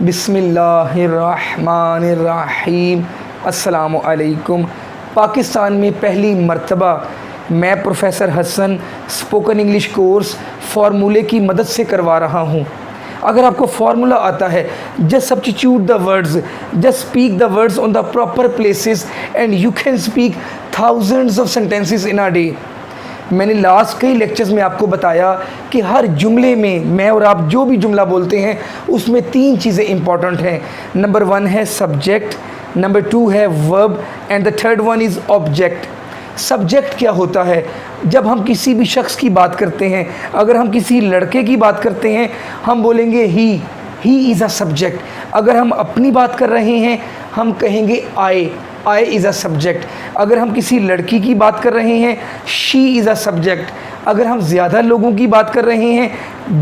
बिस्मिल्लाहिर्रहमानिर्रहीम। अस्सलामु अलैकुम। पाकिस्तान में पहली मर्तबा मैं professor Hasan spoken English course फार्मूले की मदद से करवा रहा हूँ। अगर आपको फार्मूला आता है, just substitute the words, just speak the words on the proper places and you can speak thousands of sentences in a day. मैंने लास्ट कई लेक्चर्स में आपको बताया कि हर जुमले में मैं और आप जो भी जुमला बोलते हैं उसमें तीन चीज़ें इंपॉर्टेंट हैं। नंबर 1 है सब्जेक्ट, नंबर 2 है verb and the third one is object. Subject क्या होता है? जब हम किसी भी शख्स की बात करते हैं, अगर हम किसी लड़के की बात करते हैं, हम बोलेंगे ही इज़ अ सब्जेक्ट। अगर हम अपनी बात कर रहे हैं, हम कहेंगे आई इज़ अ सब्जेक्ट। अगर हम किसी लड़की की बात कर रहे हैं, शी इज़ अ सब्जेक्ट। अगर हम ज़्यादा लोगों की बात कर रहे हैं,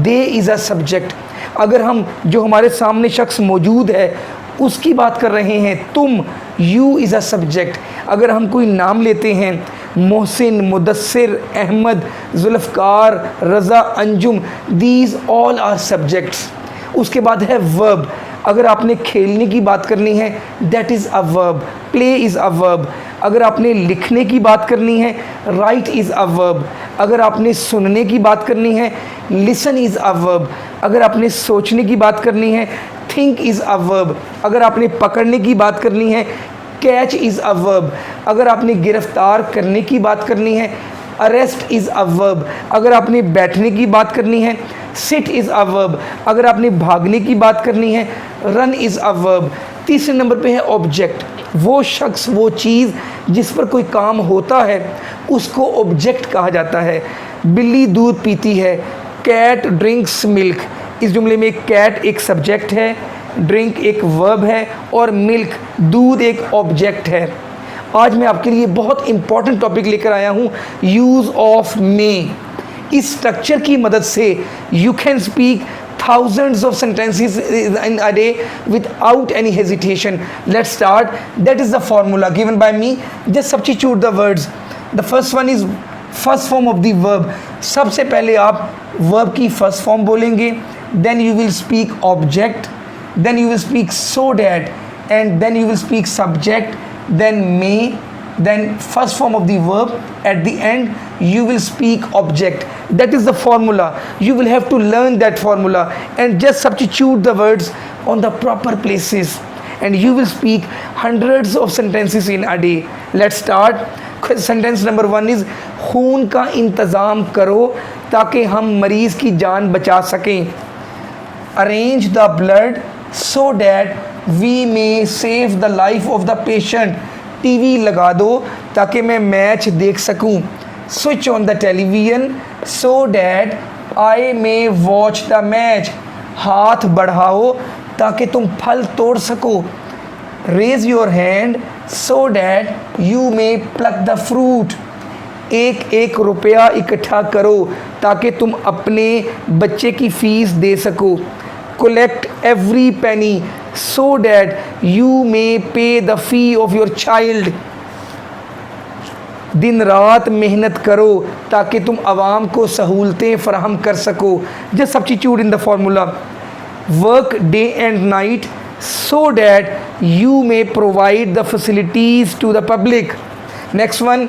दे इज़ अ सब्जेक्ट। अगर हम जो हमारे सामने शख्स मौजूद है उसकी बात कर रहे हैं, तुम, यू इज़ अ सब्जेक्ट। अगर हम कोई नाम लेते हैं, Mohsin, Mudassir, Ahmed, Zulfiqar, Raza, Anjum, these all are subjects. उसके बाद है वर्ब। अगर आपने खेलने की बात करनी है, that is a verb. Play is a verb. अगर आपने लिखने की बात करनी है, राइट इज़ अ वर्ब। अगर आपने सुनने की बात करनी है, लिसन इज़ अ वर्ब। अगर आपने सोचने की बात करनी है, थिंक इज़ अ वर्ब। अगर आपने पकड़ने की बात करनी है, कैच इज़ अ वर्ब। अगर आपने गिरफ्तार करने की बात करनी है, अरेस्ट इज़ अ वर्ब। अगर आपने बैठने की बात करनी है, सिट इज़ अ वर्ब। अगर आपने भागने की बात करनी है, रन इज़ अ वर्ब। तीसरे नंबर पे है ऑब्जेक्ट। वो शख्स, वो चीज़ जिस पर कोई काम होता है उसको ऑब्जेक्ट कहा जाता है। बिल्ली दूध पीती है, कैट ड्रिंक्स मिल्क। इस जुमले में कैट एक सब्जेक्ट है, ड्रिंक एक वर्ब है और मिल्क, दूध, एक ऑब्जेक्ट है। आज मैं आपके लिए बहुत इंपॉर्टेंट टॉपिक लेकर आया हूँ, यूज़ ऑफ मे। इस स्ट्रक्चर की मदद से you can speak thousands of sentences in a day without any hesitation. Let's start. That is the formula given by me. Just substitute the words. The first one is first form of the verb. सबसे पहले आप verb की first form बोलेंगे, then you will speak object, then you will speak so that, and then you will speak subject, then may, then first form of the verb. At the end you will speak object. That is the formula. You will have to learn that formula and just substitute the words on the proper places and you will speak hundreds of sentences in a day. Let's start. Sentence number 1 is खून का इंतज़ाम करो ताकि हम मरीज़ की जान बचा सकें। Arrange the blood so that we may save the life of the patient. TV लगा दो ताकि मैं मैच देख सकूं। Switch on the television so that I may watch the match. हाथ बढ़ाओ ताकि तुम फल तोड़ सको। Raise your hand so that you may pluck the fruit. एक रुपया इकट्ठा करो ताकि तुम अपने बच्चे की फीस दे सको। Collect every penny so that you may pay the fee of your child. दिन रात मेहनत करो ताकि तुम आवाम को सहूलतें फराहम कर सको। Just substitute in the formula. Work day and night so that you may provide the facilities to the public. Next one,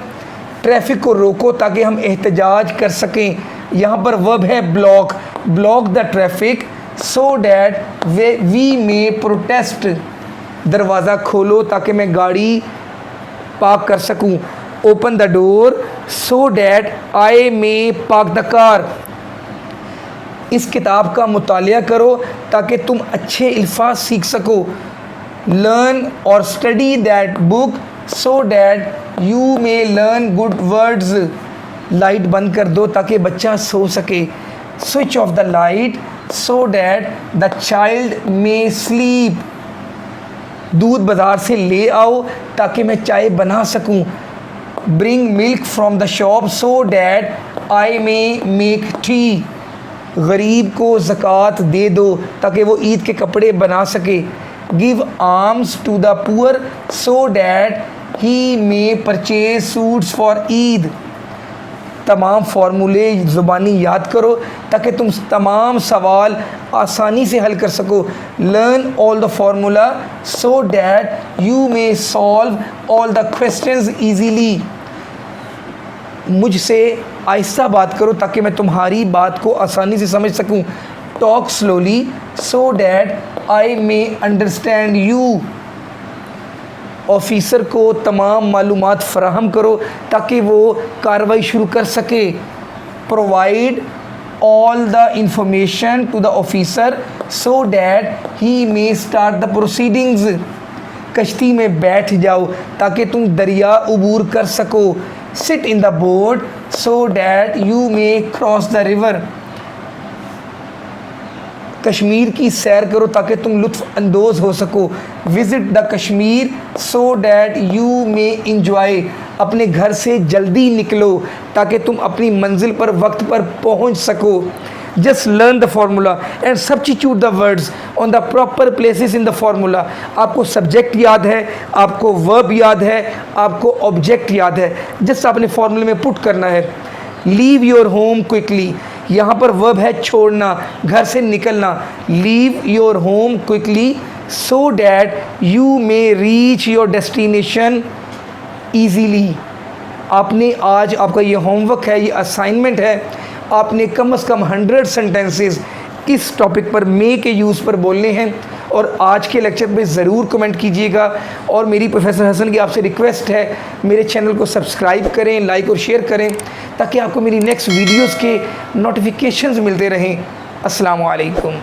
traffic को रोको ताकि हम एहतजाज कर सकें। यहाँ पर वर्ब है block. Block the traffic so that we may protest. दरवाज़ा खोलो ताकि मैं गाड़ी पार्क कर सकूं। Open the door so that I may park the car. इस किताब का मुतालिया करो ताकि तुम अच्छे अल्फाज सीख सको। Learn or study that book so that you may learn good words. Light बंद कर दो ताकि बच्चा सो सके। Switch off the light so that the child may sleep. दूध बाज़ार से ले आओ ताकि मैं चाय बना सकूं। Bring milk from the shop so that I may make tea. गरीब को ज़कात दे दो ताकि वो ईद के कपड़े बना सके। Give alms to the poor so that he may purchase suits for Eid. तमाम फार्मूले ज़ुबानी याद करो ताकि तुम तमाम सवाल आसानी से हल कर सको। Learn all the formula so that you may solve all the questions easily. मुझसे आहिस्ता बात करो ताकि मैं तुम्हारी बात को आसानी से समझ सकूं। Talk slowly so that I may understand you. Officer को तमाम मालूमात फ़राहम करो ताकि वो कार्रवाई शुरू कर सके। Provide all the information to the officer so that he may start the proceedings. कश्ती में बैठ जाओ ताकि तुम दरिया उबूर कर सको। Sit in the boat so that you may cross the river. Kashmir की सैर करो ताकि तुम लुत्फ़ अंदोज़ हो सको। Visit the Kashmir so that you may enjoy. अपने घर से जल्दी निकलो ताकि तुम अपनी मंजिल पर वक्त पर पहुंच सको। Just learn the formula and substitute the words on the proper places in the formula. आपको सब्जेक्ट याद है, आपको वर्ब याद है, आपको ऑब्जेक्ट याद है, जस्ट आपने फार्मूले में पुट करना है। लीव योर होम क्विकली, यहाँ पर वर्ब है छोड़ना, घर से निकलना। Leave your home quickly so that you may reach your destination easily. आपने आज, आपका ये होमवर्क है, ये असाइनमेंट है, आपने कम से कम 100 सेंटेंसेस इस टॉपिक पर मे के यूज़ पर बोलने हैं और आज के लेक्चर पे ज़रूर कमेंट कीजिएगा। और मेरी प्रोफेसर हसन की आपसे रिक्वेस्ट है, मेरे चैनल को सब्सक्राइब करें, लाइक और शेयर करें ताकि आपको मेरी नेक्स्ट वीडियोस के नोटिफिकेशंस मिलते रहें। अस्सलामु अलैकुम।